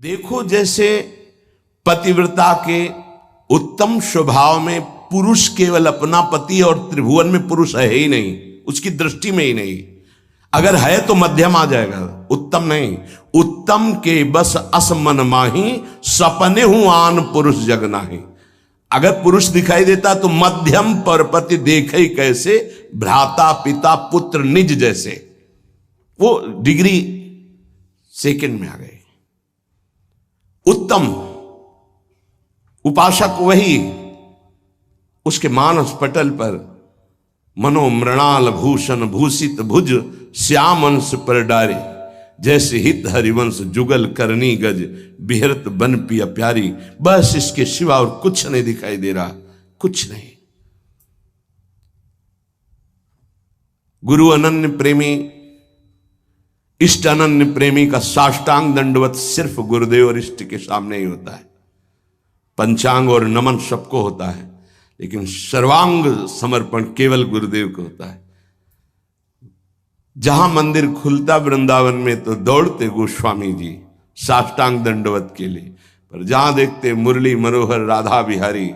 देखो जैसे पतिव्रता के उत्तम स्वभाव में पुरुष केवल अपना पति और त्रिभुवन में पुरुष है ही नहीं, उसकी दृष्टि में ही नहीं। अगर है तो मध्यम आ जाएगा, उत्तम नहीं। उत्तम के बस असमन माही सपने हूं आन पुरुष जग नाही। अगर पुरुष दिखाई देता तो मध्यम परपति देखे कैसे, भ्राता पिता पुत्र निज जैसे। वो डिग्री सेकंड में आ गए। उत्तम उपासक वही, उसके मानस पटल पर मनो मृणाल भूषण भूषित भुज श्याम अंश पर डारे, जैसे हित हरिवंश जुगल करनी गज बिहरत बन पिया प्यारी। बस इसके सिवा और कुछ नहीं दिखाई दे रहा, कुछ नहीं। गुरु अनन्य प्रेमी, इष्ट अनन्य प्रेमी का साष्टांग दंडवत सिर्फ गुरुदेव और इष्ट के सामने ही होता है। पंचांग और नमन सबको होता है, लेकिन सर्वांग समर्पण केवल गुरुदेव को होता है। जहां मंदिर खुलता वृंदावन में तो दौड़ते गोस्वामी जी साष्टांग दंडवत के लिए, पर जहां देखते मुरली मनोहर राधा बिहारी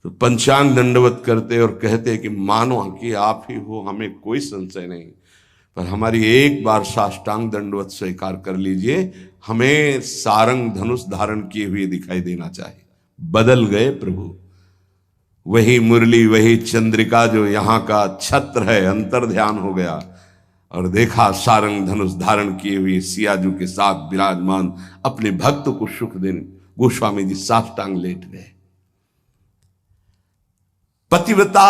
तो पंचांग दंडवत करते और कहते कि मानो कि आप ही हो, हमें कोई संशय नहीं, पर हमारी एक बार साष्टांग दंडवत स्वीकार कर लीजिए, हमें सारंग धनुष धारण किए हुए दिखाई देना चाहिए। बदल गए प्रभु, वही मुरली वही चंद्रिका जो यहाँ का छत्र है, अंतर ध्यान हो गया और देखा सारंग धनुष धारण किए हुए सियाजू के साथ विराजमान अपने भक्त को सुख देने गोस्वामी जी साष्टांग लेट गए। पतिव्रता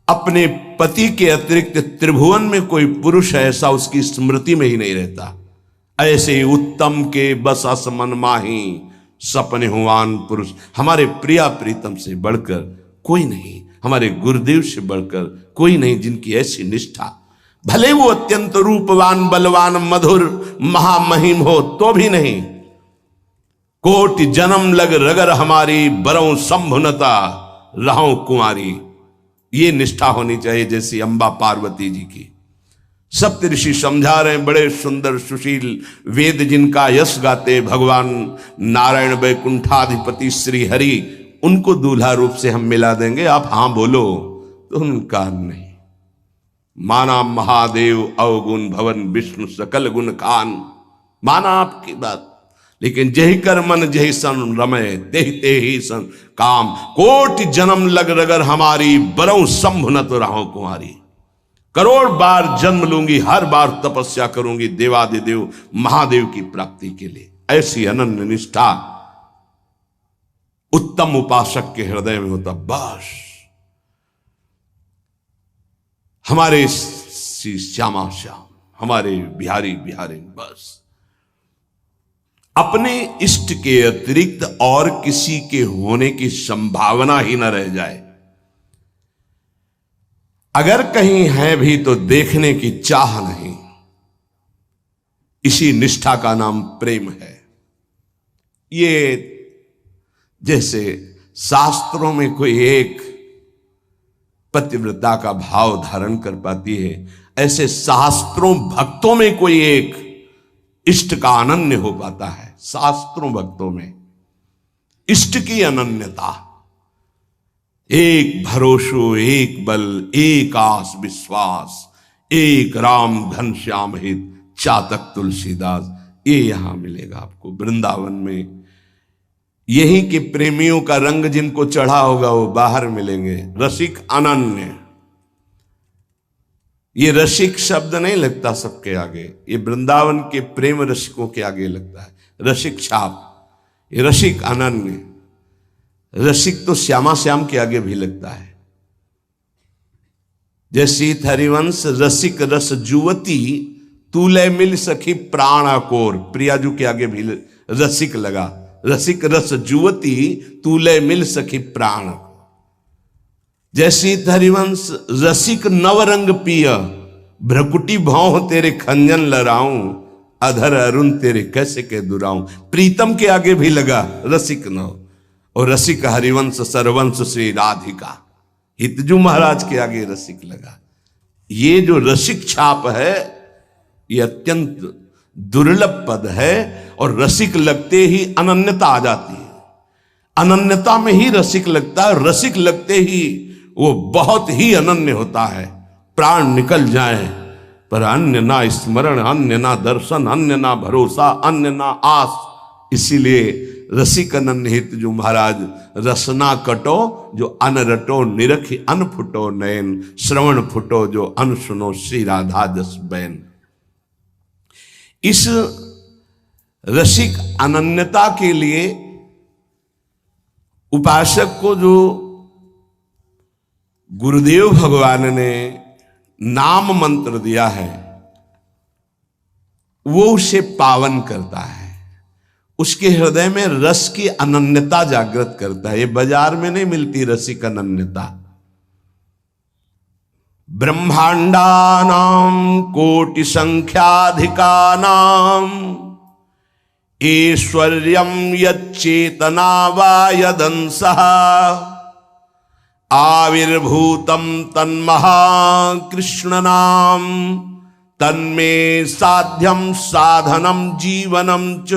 अपने पति के अतिरिक्त त्रिभुवन में कोई पुरुष ऐसा उसकी स्मृति में ही नहीं रहता। ऐसे ही उत्तम के बस असमन माही सपने हुआन पुरुष। हमारे प्रिया प्रीतम से बढ़कर कोई नहीं, हमारे गुरुदेव से बढ़कर कोई नहीं, जिनकी ऐसी निष्ठा, भले वो अत्यंत रूपवान बलवान मधुर महामहिम हो तो भी नहीं। कोटि जन्म लग रगर हमारी बरौं संभुनता रहूं कुंवारी। ये निष्ठा होनी चाहिए जैसी अंबा पार्वती जी की। सप्तऋषि समझा रहे हैं, बड़े सुंदर सुशील वेद जिनका यश गाते भगवान नारायण वैकुंठाधिपति श्री हरि, उनको दूल्हा रूप से हम मिला देंगे, आप हां बोलो तो उनका नहीं। माना महादेव अवगुण भवन विष्णु सकल गुण खान, माना आपकी बात, लेकिन जही कर मन जही सन रमय तेहि सन काम। कोटि जन्म लग रगर हमारी बरौं संभुनत रहो कुंवारी। करोड़ बार जन्म लूंगी, हर बार तपस्या करूंगी देवादिदेव महादेव की प्राप्ति के लिए। ऐसी अनन्य निष्ठा उत्तम उपासक के हृदय में होता। बस हमारे श्यामा श्याम, हमारे बिहारी बिहारी, बस अपने इष्ट के अतिरिक्त और किसी के होने की संभावना ही न रह जाए। अगर कहीं है भी तो देखने की चाह नहीं। इसी निष्ठा का नाम प्रेम है। ये जैसे शास्त्रों में कोई एक पतिव्रता का भाव धारण कर पाती है, ऐसे शास्त्रों भक्तों में कोई एक इष्ट का अनन्य हो पाता है। शास्त्रों भक्तों में इष्ट की अनन्यता, एक भरोसो एक बल एक आस विश्वास, एक राम घनश्याम हित चातक तुलसीदास, ये यहां मिलेगा आपको वृंदावन में। यही के प्रेमियों का रंग जिनको चढ़ा होगा वो बाहर मिलेंगे। रसिक अनन्य, ये रसिक शब्द नहीं लगता सबके आगे, ये वृंदावन के प्रेम रसिकों के आगे लगता है। रसिक छाप, ये रसिक अनन्य। रसिक तो श्यामा श्याम के आगे भी लगता है। जैसी हरिवंश रसिक रस जुवती तूले मिल सखी प्राण कोर, प्रियाजू के आगे भी रसिक लगा। रसिक रस जुवती तूले मिल सखी प्राण। जैसी हरिवंश रसिक नवरंग पिय भ्रकुटी भाव तेरे खंजन लड़ाऊं, अधर अरुण तेरे कैसे के दुराऊं। प्रीतम के आगे भी लगा रसिक नव, और रसिक हरिवंश सरवंश श्री राधिका, हितजू महाराज के आगे रसिक लगा। ये जो रसिक छाप है ये अत्यंत दुर्लभ पद है और रसिक लगते ही अनन्यता आ जाती है। अनन्यता में ही रसिक लगता है, रसिक लगते ही वो बहुत ही अनन्य होता है। प्राण निकल जाए पर अन्य ना स्मरण, अन्य ना दर्शन, अन्य ना भरोसा, अन्य ना आस। इसीलिए रसिक अनन्य हित जो महाराज रसना कटो जो अन रटो, निरखी अन फुटो नयन, श्रवण फुटो जो अन सुनो, श्री राधा जस बैन। इस रसिक अनन्यता के लिए उपासक को जो गुरुदेव भगवान ने नाम मंत्र दिया है वो उसे पावन करता है, उसके हृदय में रस की अनन्यता जागृत करता है। ये बाजार में नहीं मिलती रसिक अनन्यता। ब्रह्मांडानां कोटि संख्याधिकानां ऐश्वर्यं यच्चेतना वा यदंसः आविर्भूतं तन्महाकृष्णनाम तन्मे साध्यम साधनम जीवनम च।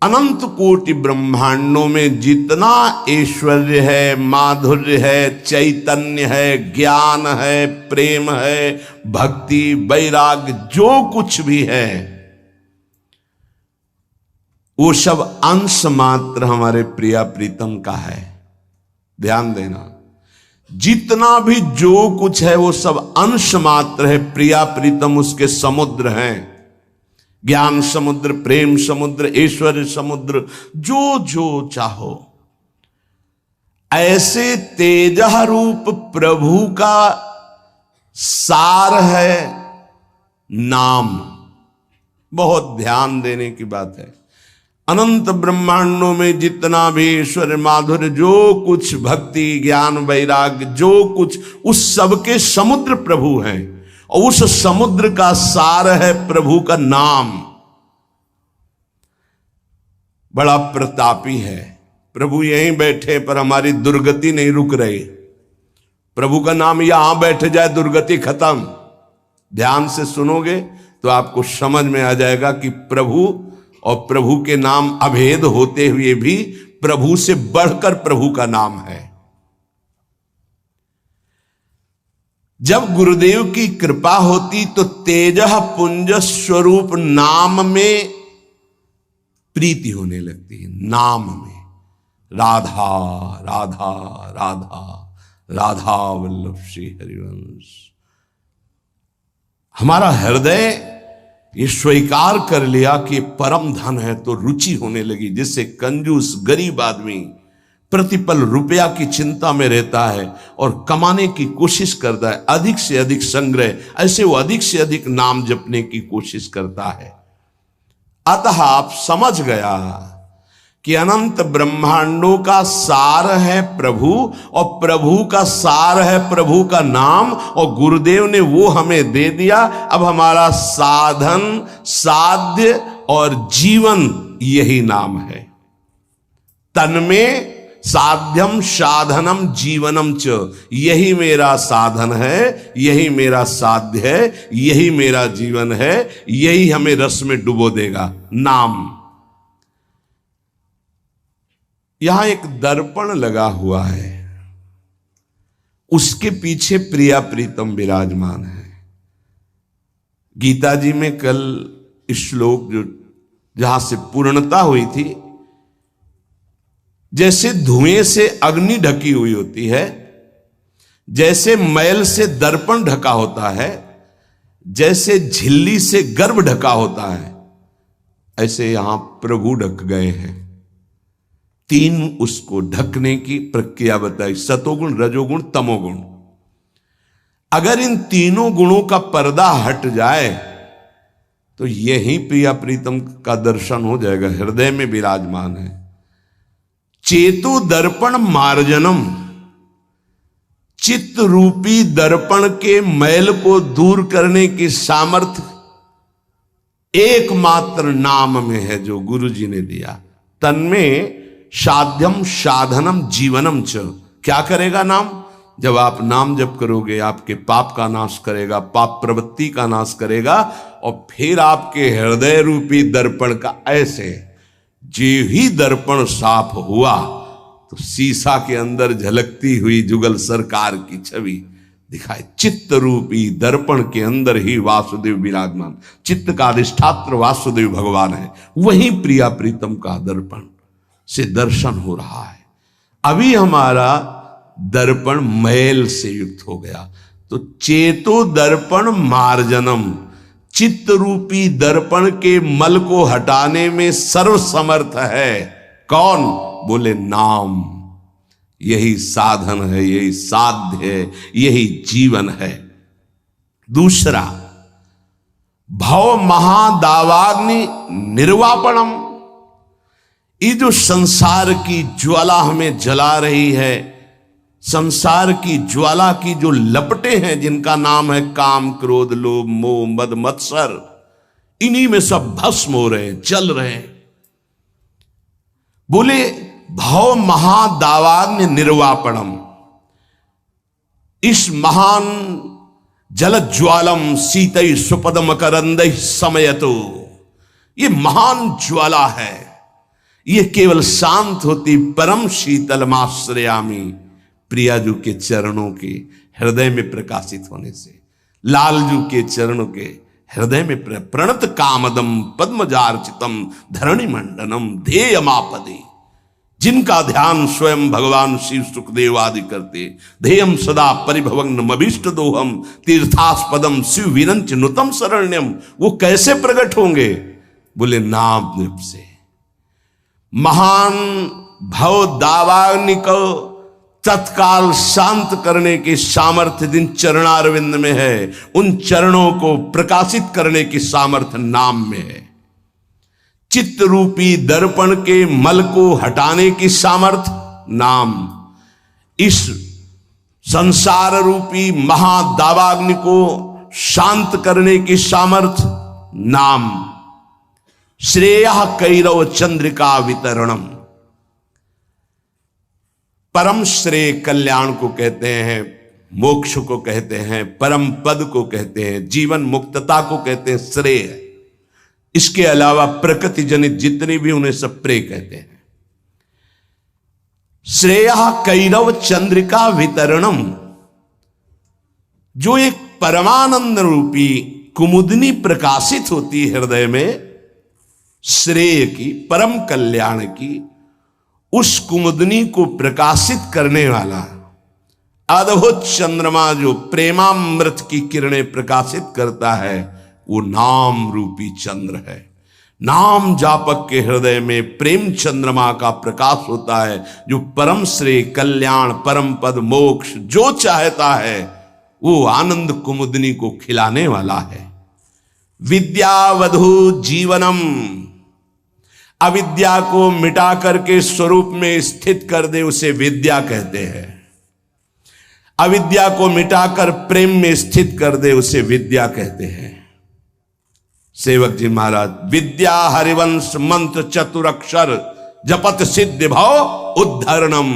अनंत कोटि ब्रह्मांडों में जितना ऐश्वर्य है, माधुर्य है, चैतन्य है, ज्ञान है, प्रेम है, भक्ति, वैराग्य, जो कुछ भी है वो सब अंश मात्र हमारे प्रिया प्रीतम का है। ध्यान देना, जितना भी जो कुछ है वो सब अंश मात्र है। प्रिया प्रीतम उसके समुद्र हैं, ज्ञान समुद्र, प्रेम समुद्र, ऐश्वर्य समुद्र, जो जो चाहो। ऐसे तेजः रूप प्रभु का सार है नाम। बहुत ध्यान देने की बात है। अनंत ब्रह्मांडों में जितना भी ईश्वर, माधुर्य, जो कुछ भक्ति, ज्ञान, वैराग्य, जो कुछ, उस सब के समुद्र प्रभु हैं और उस समुद्र का सार है प्रभु का नाम। बड़ा प्रतापी है प्रभु। यहीं बैठे पर हमारी दुर्गति नहीं रुक रही। प्रभु का नाम यहां बैठ जाए दुर्गति खत्म। ध्यान से सुनोगे तो आपको समझ में आ जाएगा कि प्रभु और प्रभु के नाम अभेद होते हुए भी प्रभु से बढ़कर प्रभु का नाम है। जब गुरुदेव की कृपा होती तो तेजः पुंज स्वरूप नाम में प्रीति होने लगती है। नाम में राधा राधा राधा राधा वल्लभ श्री हरिवंश। हमारा हृदय ये स्वीकार कर लिया कि परम धन है तो रुचि होने लगी। जिससे कंजूस गरीब आदमी प्रतिपल रुपया की चिंता में रहता है और कमाने की कोशिश करता है, अधिक से अधिक संग्रह, ऐसे वो अधिक से अधिक नाम जपने की कोशिश करता है। अतः आप समझ गया कि अनंत ब्रह्मांडों का सार है प्रभु और प्रभु का सार है प्रभु का नाम, और गुरुदेव ने वो हमें दे दिया। अब हमारा साधन, साध्य और जीवन यही नाम है। तन्मे साध्यम साधनम जीवनम च। यही मेरा साधन है, यही मेरा साध्य है, यही मेरा जीवन है, यही हमें रस में डुबो देगा। नाम। यहां एक दर्पण लगा हुआ है, उसके पीछे प्रिया प्रीतम विराजमान है। गीता जी में कल श्लोक जो जहां से पूर्णता हुई थी, जैसे धुएं से अग्नि ढकी हुई होती है, जैसे मैल से दर्पण ढका होता है, जैसे झिल्ली से गर्भ ढका होता है, ऐसे यहां प्रभु ढक गए हैं। तीन उसको ढकने की प्रक्रिया बताई, सतोगुण, रजोगुण, तमोगुण। अगर इन तीनों गुणों का पर्दा हट जाए तो यही प्रिया प्रीतम का दर्शन हो जाएगा। हृदय में विराजमान है। चेतु दर्पण मार्जनम। चित्त रूपी दर्पण के मैल को दूर करने की सामर्थ्य एकमात्र नाम में है जो गुरु जी ने दिया। तन्मे साध्यम साधनम जीवनम च। क्या करेगा नाम? जब आप नाम जप करोगे आपके पाप का नाश करेगा, पाप प्रवृत्ति का नाश करेगा, और फिर आपके हृदय रूपी दर्पण का ऐसे जे ही दर्पण साफ हुआ तो शीशा के अंदर झलकती हुई जुगल सरकार की छवि दिखाए। चित्त रूपी दर्पण के अंदर ही वासुदेव विराजमान, चित्त का अधिष्ठात्र वासुदेव भगवान है, वही प्रिया प्रीतम का दर्पण से दर्शन हो रहा है। अभी हमारा दर्पण मैल से युक्त हो गया, तो चेतो दर्पण मार्जनम, चित्त रूपी दर्पण के मल को हटाने में सर्वसमर्थ है कौन? बोले नाम। यही साधन है, यही साध्य है, यही जीवन है। दूसरा, भव महादावाग्नि निर्वापणम, ये जो संसार की ज्वाला हमें जला रही है, संसार की ज्वाला की जो लपटें हैं जिनका नाम है काम क्रोध लोभ मोह मद मत्सर, इन्हीं में सब भस्म हो रहे हैं, जल रहे हैं। बोले भव महादावाग्नि निर्वापणम, इस महान जल ज्वालम शीतई सुपदम करंद समयतो, ये महान ज्वाला है, ये केवल शांत होती परम शीतलमाश्रयामी, प्रियाजू के चरणों के हृदय में प्रकाशित होने से, लालजू के चरणों के हृदय में प्रणत कामदम पद्मजार्चितम धरणि मंडनम ध्येयमापदे, जिनका ध्यान स्वयं भगवान शिव सुखदेव आदि करते, ध्येयम सदा परिभवग्न अभीष्ट दोहम तीर्थास्पदम शिव विरंच नुतम शरण्यम, वो कैसे प्रकट होंगे? बोले नाम जप से। महान भव दावाग्नि को तत्काल शांत करने की सामर्थ्य जिन चरणारविंद में है, उन चरणों को प्रकाशित करने की सामर्थ्य नाम में है। चित्त रूपी दर्पण के मल को हटाने की सामर्थ्य नाम, इस संसार रूपी महादावाग्नि को शांत करने की सामर्थ्य नाम। श्रेय कैरव चंद्रिका वितरणम, परम श्रेय कल्याण को कहते हैं, मोक्ष को कहते हैं, परम पद को कहते हैं, जीवन मुक्तता को कहते हैं श्रेय। इसके अलावा प्रकृति जनित जितनी भी उन्हें सब प्रेय कहते हैं। श्रेय कैरव चंद्रिका वितरणम, जो एक परमानंद रूपी कुमुदनी प्रकाशित होती हृदय में, श्रेय की, परम कल्याण की, उस कुमुदनी को प्रकाशित करने वाला अद्भुत चंद्रमा जो प्रेमामृत की किरणें प्रकाशित करता है, वो नाम रूपी चंद्र है। नाम जापक के हृदय में प्रेम चंद्रमा का प्रकाश होता है, जो परम श्रेय कल्याण परम पद मोक्ष जो चाहता है वो आनंद कुमुदनी को खिलाने वाला है। विद्यावधु जीवनम, अविद्या को मिटा करके स्वरूप में स्थित कर दे उसे विद्या कहते हैं। अविद्या को मिटाकर प्रेम में स्थित कर दे उसे विद्या कहते हैं। सेवक जी महाराज, विद्या हरिवंश मंत्र चतुरक्षर जपत सिद्ध भव उद्धरणम,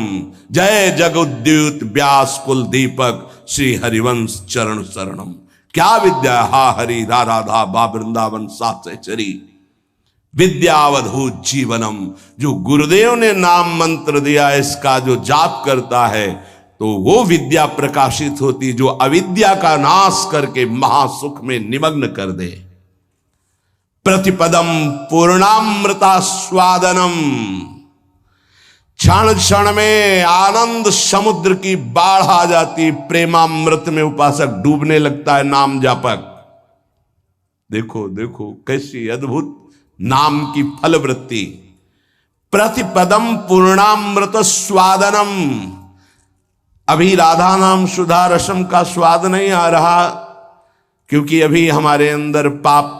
जय जगुद्युत व्यास कुल दीपक श्री हरिवंश चरण शरणम। क्या विद्या? हा हरि रा राधा बा वृंदावन सात चरी, विद्यावधूत जीवनम, जो गुरुदेव ने नाम मंत्र दिया इसका जो जाप करता है तो वो विद्या प्रकाशित होती, जो अविद्या का नाश करके महासुख में निमग्न कर दे। प्रतिपदम पूर्णामृता स्वादनम, क्षण क्षण में आनंद समुद्र की बाढ़ आ जाती, प्रेमामृत में उपासक डूबने लगता है नाम जापक। देखो देखो कैसी अद्भुत नाम की फलवृत्ति। प्रतिपदम पूर्णामृत स्वादनम, अभी राधा नाम सुधा रसम का स्वाद नहीं आ रहा, क्योंकि अभी हमारे अंदर पाप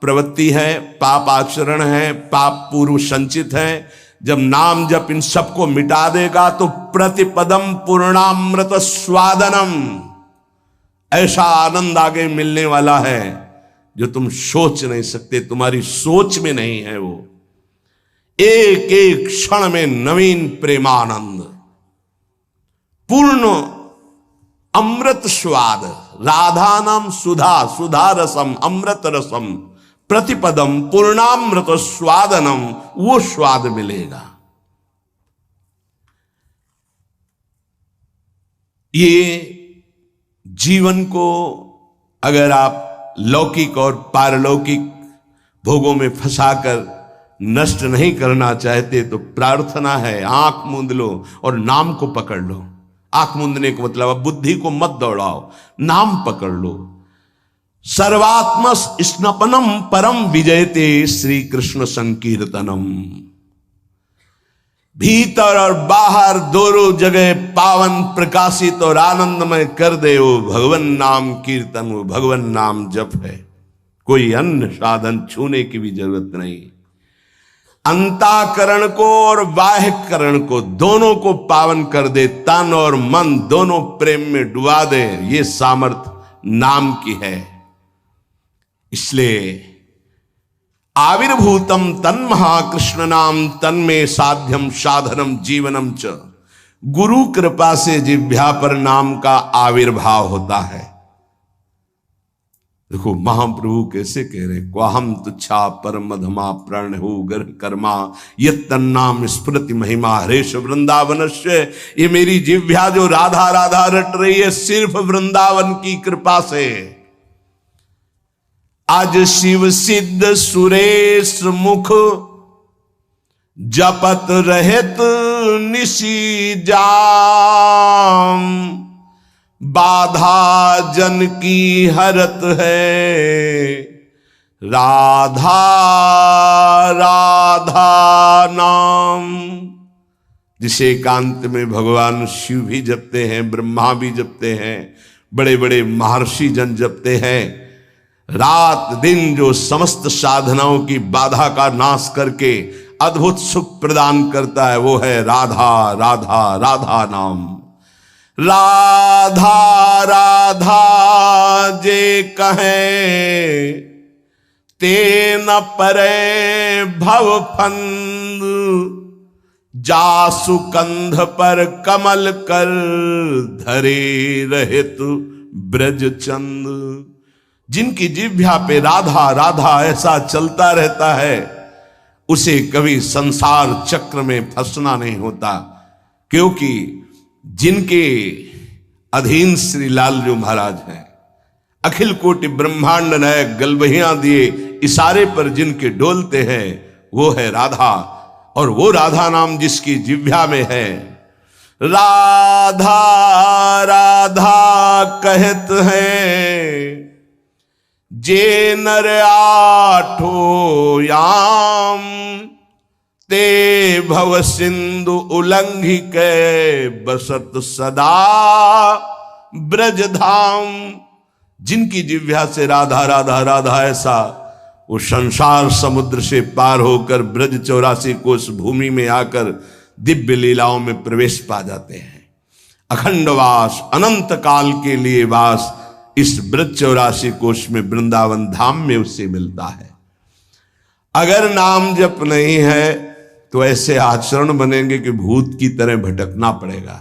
प्रवृत्ति है, पाप आचरण है, पाप पूर्व संचित है। जब नाम जप इन सबको मिटा देगा तो प्रतिपदम पूर्णामृत स्वादनम, ऐसा आनंद आगे मिलने वाला है जो तुम सोच नहीं सकते, तुम्हारी सोच में नहीं है। वो एक एक क्षण में नवीन प्रेमानंद, पूर्ण अमृत स्वाद, राधा नाम सुधा, सुधा रसम, अमृत रसम, प्रतिपदम पूर्णामृत स्वादनम, वो स्वाद मिलेगा। ये जीवन को अगर आप लौकिक और पारलौकिक भोगों में फंसाकर नष्ट नहीं करना चाहते तो प्रार्थना है, आंख मूंद लो और नाम को पकड़ लो। आंख मूंदने को मतलब अब बुद्धि को मत दौड़ाओ, नाम पकड़ लो। सर्वात्म स्नपनम परम विजयते श्री कृष्ण संकीर्तनम। भीतर और बाहर दोनों जगह पावन प्रकाशित और आनंदमय कर दे वो भगवन नाम कीर्तन, वो भगवन नाम जप है। कोई अन्य साधन छूने की भी जरूरत नहीं। अंताकरण को और बाह्यकरण को दोनों को पावन कर दे, तन और मन दोनों प्रेम में डुबा दे, ये सामर्थ नाम की है। इसलिए आविर्भूतम तन महाकृष्ण नाम तन्मे साध्यम साधनम जीवनम च। गुरु कृपा से जिह्वा पर नाम का आविर्भाव होता है। देखो महाप्रभु कैसे कह रहे, क्वाहम तुच्छा परम धमा प्रण हो गर्भ कर्मा यत तन्नाम स्मृति महिमा हरेश वृंदावनस्य। ये मेरी जिह्वा जो राधा राधा रट रही है सिर्फ वृंदावन की कृपा से। आज शिव सिद्ध सुरेश मुख जपत रहत निशी जाम। बाधा जन की हरत है राधा राधा नाम। जिसे एकांत में भगवान शिव भी जपते हैं, ब्रह्मा भी जपते हैं, बड़े बड़े महर्षि जन जपते हैं। रात दिन जो समस्त साधनाओं की बाधा का नाश करके अद्भुत सुख प्रदान करता है वो है राधा राधा राधा नाम। राधा राधा जे कहे ते न परे भव फंद। जासु कंध पर कमल कर धरे रहित ब्रज चंद। जिनकी जिह्वा पे राधा राधा ऐसा चलता रहता है उसे कभी संसार चक्र में फंसना नहीं होता, क्योंकि जिनके अधीन श्री लालजू महाराज हैं, अखिल कोटि ब्रह्मांड नायक गलबहियां दिए इशारे पर जिनके डोलते हैं वो है राधा। और वो राधा नाम जिसकी जिह्वा में है, राधा राधा कहत हैं जे नर आठो याम। ते भव सिंधु उल्लंघि के बसत सदा ब्रज धाम। जिनकी जिह्वा से राधा राधा राधा ऐसा वो संसार समुद्र से पार होकर ब्रज 84 कोस भूमि में आकर दिव्य लीलाओं में प्रवेश पा जाते हैं। अखंड वास, अनंत काल के लिए वास इस ब्रज 84 कोस में वृंदावन धाम में उससे मिलता है। अगर नाम जप नहीं है तो ऐसे आचरण बनेंगे कि भूत की तरह भटकना पड़ेगा।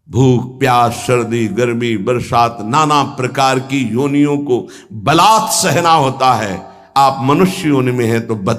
भूख प्यास सर्दी गर्मी बरसात नाना प्रकार की योनियों को बलात् सहना होता है। आप मनुष्य योनि में हैं तो